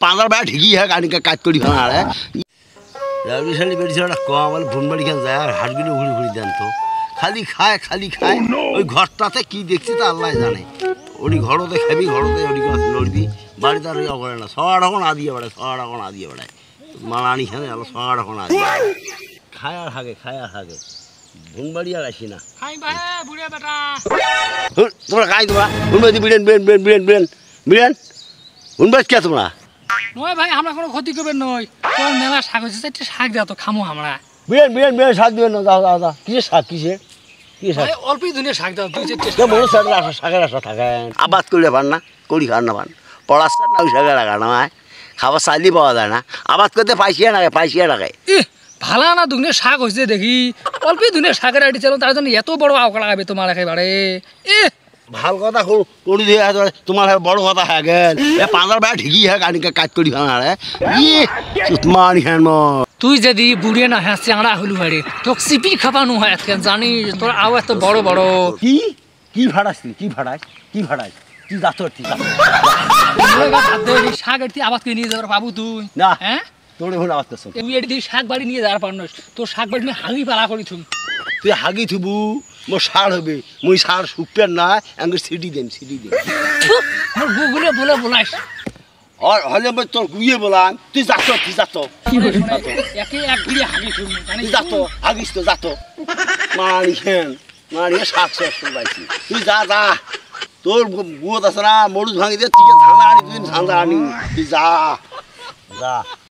পাঁচার বেড়া ঠিকই হয় কানিকে কাজ করি ভাঙা রে রাবড়ি শাড়ি বেরিয়েছে ওটা কম বলে ভুনবাড়ি খান যায় আর হাটগুলো ঘুরি ঘুরি দেন তো খালি খায় ওই ঘরটাতে কি দেখছি তা আল্লাহ জানে ওটি ঘরতে খাবি ঘরতে ওটি নড়বি বাড়িতে আর ইয়া করে না সবার এখন আদিয়ে বেড়ায় মালানি খানে আলো সবার এখন আদিয়ে খায় আর হাগে ভুনবাড়ি আর আসি না তোমরা খাই তোমরা ভুনবাড়ি বিড়েন ভুনবাড়ি কে তোমরা নয় ভাই আমরা কোনো ক্ষতি করবেন নয় তোর মেলা শাক হয়েছে একটা শাক দাও তো খামো আমরা বিড়েন শাক দিবেন না দাও কিসের শাক কিসের অল্পই দুনিয়া শাক দাও দুই শাকের আশা থাকেন আবাদ করলে পান না করি খান না পান পড়াশার না ওই শাকের টাকা না খাবার চাইলে পাওয়া যায় না আবাদ করতে পাইছিয়া লাগে ভালো না দুনিয়া শাক হয়েছে দেখি অল্পই দুনিয়া শাকের আইডি চালো তার জন্য এত বড় আওকা লাগাবে তোমার একেবারে ভাল কথা করি দিয়ে তোমার বড় কথা হয়ে গেল পাঁচার বেড়া ঠিকই হয় কানিকে কাজ করি ভাঙা রে মানি হ্যান তুই যদি বুড়িয়ে না হ্যাঁ চাঁড়া হলু হারে তোকে সিপি খাপানো হয় আজকে জানিস তোর আও এত বড় কি ভাড়াস তুই যাচ্ছ শাক এটি আবাদ করে নিয়ে যাবার পাবু তুই না হ্যাঁ তোর এখন আওয়াজ করছ তুই এটি শাক বাড়ি নিয়ে যাওয়ার পারনস তোর শাক বাড়ি নিয়ে হাগি পালা করি তুই হাগি থুবু মোর সার হবে মুই সার সুপের না এঙ্গে সিটি দেন গুগলে বলে বলাইস আর হলে তোর গুইয়ে বলাম তুই যাচ্ছ একে এক ঘিরে হাগি তুই হাগিস তো মানি শাক পাইছি তুই যা তোর গুয়ত আছে না মরুচ ভাঙি দে তুই ধান্দা আনি তুই যা